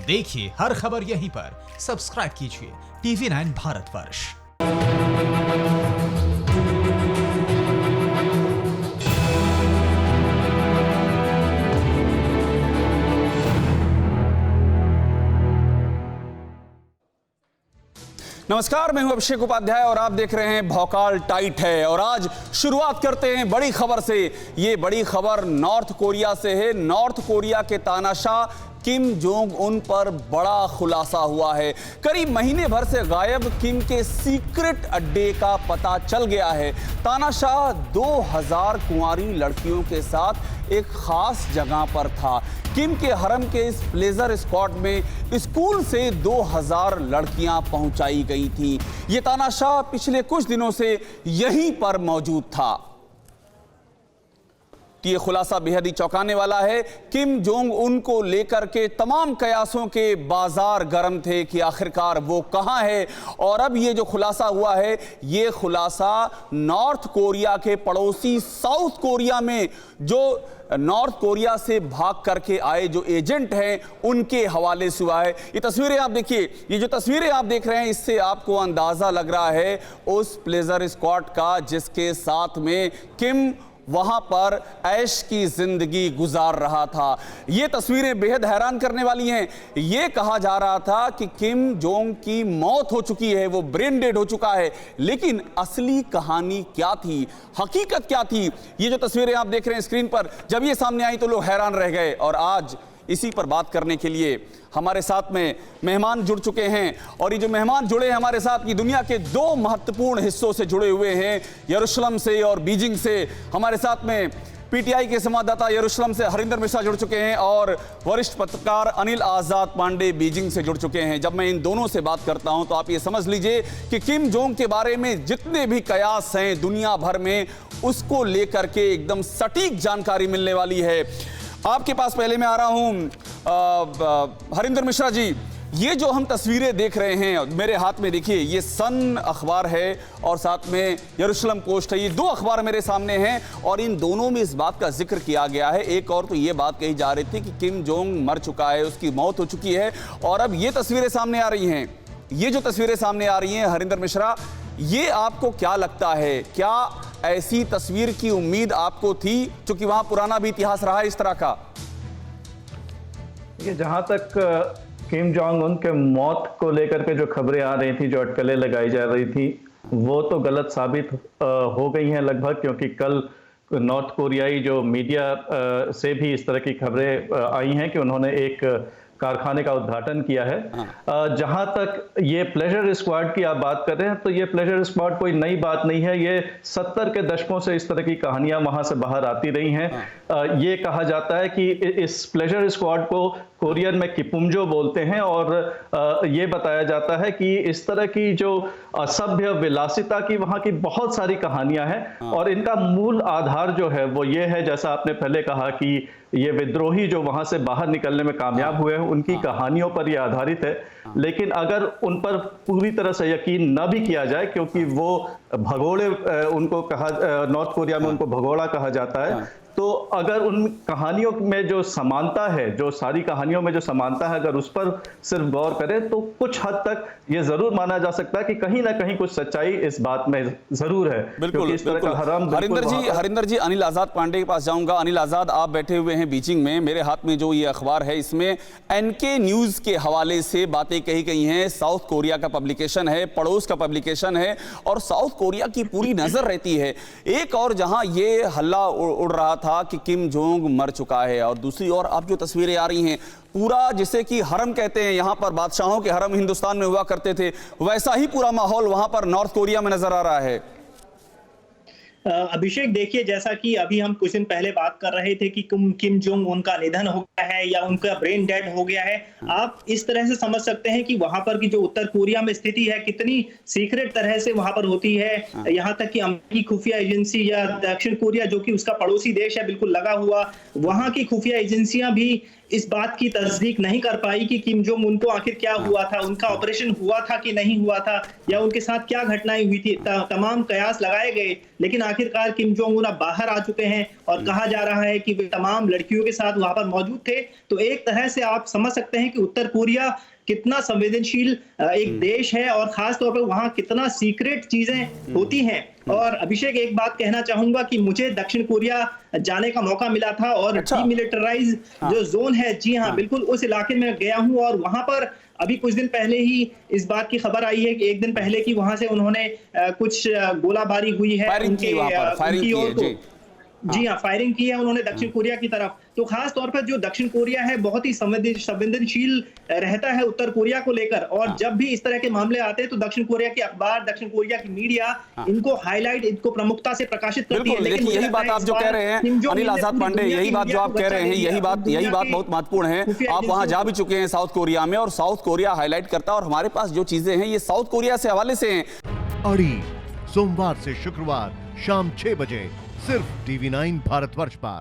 देखिए हर खबर यहीं पर। सब्सक्राइब कीजिए TV9 भारतवर्ष। नमस्कार, मैं हूं अभिषेक उपाध्याय और आप देख रहे हैं भौकाल टाइट है। और आज शुरुआत करते हैं बड़ी खबर से। ये बड़ी खबर नॉर्थ कोरिया से है। नॉर्थ कोरिया के तानाशाह किम जोंग उन पर बड़ा खुलासा हुआ है। करीब महीने भर से गायब किम के सीक्रेट अड्डे का पता चल गया है। तानाशाह 2000 कुंवारी लड़कियों के साथ एक खास जगह पर था। किम के हरम के इस प्लेजर स्पॉट में स्कूल से 2000 लड़कियां पहुंचाई गई थीं। ये तानाशाह पिछले कुछ दिनों से यहीं पर मौजूद था। ये खुलासा बेहद ही चौंकाने वाला है। किम जोंग उन को लेकर के तमाम कयासों के बाजार गर्म थे कि आखिरकार वो कहां है। और अब ये जो खुलासा हुआ है, ये खुलासा नॉर्थ कोरिया के पड़ोसी साउथ कोरिया में जो नॉर्थ कोरिया से भाग करके आए जो एजेंट हैं उनके हवाले से हुआ है। ये तस्वीरें आप देखिए, ये जो तस्वीरें आप देख रहे हैं, इससे आपको अंदाजा लग रहा है उस प्लेजर स्क्वाड का जिसके साथ में किम वहां पर ऐश की जिंदगी गुजार रहा था। ये तस्वीरें बेहद हैरान करने वाली हैं। ये कहा जा रहा था कि किम जोंग की मौत हो चुकी है, वो ब्रेन डेड हो चुका है, लेकिन असली कहानी क्या थी, हकीकत क्या थी? ये जो तस्वीरें आप देख रहे हैं स्क्रीन पर, जब ये सामने आई तो लोग हैरान रह गए। और आज इसी पर बात करने के लिए हमारे साथ में मेहमान जुड़ चुके हैं। और ये जो मेहमान जुड़े हैं हमारे साथ, ये दुनिया के दो महत्वपूर्ण हिस्सों से जुड़े हुए हैं, यरूशलेम से और बीजिंग से। हमारे साथ में पीटीआई के संवाददाता यरूशलेम से हरिंदर मिश्रा जुड़ चुके हैं और वरिष्ठ पत्रकार अनिल आजाद पांडे बीजिंग से जुड़ चुके हैं। जब मैं इन दोनों से बात करता हूं तो आप ये समझ लीजिए कि किम जोंग के बारे में जितने भी कयास हैं दुनिया भर में, उसको लेकर के एकदम सटीक जानकारी मिलने वाली है। आपके पास पहले मैं आ रहा हूं हरिंदर मिश्रा जी। ये जो हम तस्वीरें देख रहे हैं मेरे हाथ में, देखिए ये सन अखबार है और साथ में यरूशलेम पोस्ट है। ये दो अखबार मेरे सामने हैं और इन दोनों में इस बात का जिक्र किया गया है। एक और तो ये बात कही जा रही थी कि किम जोंग मर चुका है, उसकी मौत हो चुकी है। और अब ये तस्वीरें सामने आ रही हैं। ये जो तस्वीरें सामने आ रही हैं हरिंदर मिश्रा, ये आपको क्या लगता है? क्या ऐसी तस्वीर की उम्मीद आपको थी, क्योंकि वहां पुराना भी इतिहास रहा है इस तरह का? ये जहां तक किम जोंग उन के मौत को लेकर के जो खबरें आ रही थी, जो अटकलें लगाई जा रही थी, वो तो गलत साबित हो गई हैं लगभग, क्योंकि कल नॉर्थ कोरियाई जो मीडिया से भी इस तरह की खबरें आई हैं कि उन्होंने एक कारखाने का उद्घाटन किया है। जहां तक ये प्लेजर स्क्वाड की आप बात कर रहे हैं, तो ये प्लेजर स्क्वाड कोई नई बात नहीं है। ये 70 के दशकों से इस तरह की कहानियां वहां से बाहर आती रही हैं। ये कहा जाता है कि इस प्लेजर स्क्वाड को कोरियन में किपुमजो बोलते हैं और ये बताया जाता है कि इस तरह की जो असभ्य विलासिता की वहां की बहुत सारी कहानियां हैं और इनका मूल आधार जो है वो ये है, जैसा आपने पहले कहा कि ये विद्रोही जो वहां से बाहर निकलने में कामयाब हुए हैं उनकी कहानियों पर ये आधारित है। लेकिन अगर उन पर पूरी तरह से यकीन न भी किया जाए, क्योंकि वो भगोड़े उनको कहा, नॉर्थ कोरिया में उनको भगोड़ा कहा जाता है, तो अगर उन कहानियों में जो समानता है, जो सारी कहानियों में जो समानता है, अगर उस पर सिर्फ गौर करें तो कुछ हद तक ये जरूर माना जा सकता है कि कहीं ना कहीं कुछ सच्चाई इस बात में जरूर है। बिल्कुल, इस तरह का हराम हरिंदर जी, अनिल आजाद पांडे के पास जाऊंगा। अनिल आजाद, आप बैठे हुए हैं बीजिंग में, मेरे हाथ में जो ये अखबार है इसमें एनके न्यूज के हवाले से बातें कही गई हैं। साउथ कोरिया का पब्लिकेशन है, पड़ोस का पब्लिकेशन है और साउथ कोरिया की पूरी नजर रहती है। एक और जहां ये हल्ला उड़ रहा था कि किम जोंग मर चुका है, और दूसरी ओर अब जो तस्वीरें आ रही हैं, पूरा जिसे कि हरम कहते हैं, यहां पर बादशाहों के हरम हिंदुस्तान में हुआ करते थे, वैसा ही पूरा माहौल वहां पर नॉर्थ कोरिया में नजर आ रहा है। अभिषेक, देखिए, जैसा कि अभी हम कुछ दिन पहले बात कर रहे थे कि किम जोंग उनका निधन हो गया है या उनका ब्रेन डेड हो गया है, आप इस तरह से समझ सकते हैं कि वहां पर की जो उत्तर कोरिया में स्थिति है कितनी सीक्रेट तरह से वहां पर होती है। यहां तक कि अमेरिकी खुफिया एजेंसी या दक्षिण कोरिया जो कि उसका पड़ोसी देश है बिल्कुल लगा हुआ, वहां की खुफिया एजेंसियां भी इस बात की तस्दीक नहीं कर पाई कि किम जोंग उन को आखिर क्या हुआ था, उनका ऑपरेशन हुआ था कि नहीं हुआ था, या उनके साथ क्या घटनाएं हुई थी। तमाम कयास लगाए गए, लेकिन आखिरकार किम जोंग उन अब बाहर आ चुके हैं और कहा जा रहा है कि वे तमाम लड़कियों के साथ वहां पर मौजूद थे। तो एक तरह से आप समझ सकते हैं कि उत्तर कोरिया कितना संवेदनशील एक देश है और खास तौर पर वहां कितना सीक्रेट चीजें होती हैं। और अभिषेक, एक बात कहना चाहूंगा कि मुझे दक्षिण कोरिया जाने का मौका मिला था और डीमिलिटराइज जो जोन है, जी हाँ, बिल्कुल उस इलाके में गया हूं। और वहां पर अभी कुछ दिन पहले ही इस बात की खबर आई है कि एक दिन पहले की वहां से उन्होंने कुछ गोलाबारी हुई है, फायरिंग की, जी हाँ, फायरिंग की है उन्होंने दक्षिण कोरिया की तरफ। तो खास तौर पर जो दक्षिण कोरिया है बहुत ही संवेदनशील रहता है उत्तर कोरिया को लेकर, और जब भी इस तरह के मामले आते हैं तो दक्षिण कोरिया के अखबार, दक्षिण कोरिया की मीडिया इनको हाईलाइट, इनको प्रमुखता से प्रकाशित करती है। लेकिन यही बात आप जो कह रहे हैं अनिल आजाद पांडे, यही बात जो आप कह रहे हैं, यही बात बहुत महत्वपूर्ण है। आप वहां जा भी चुके हैं साउथ कोरिया में, और साउथ कोरिया हाईलाइट करता है, और हमारे पास जो चीजें हैं ये साउथ कोरिया से हवाले से हैं। अड़ी सोमवार से शुक्रवार शाम 6 बजे सिर्फ TV9 भारतवर्ष पर।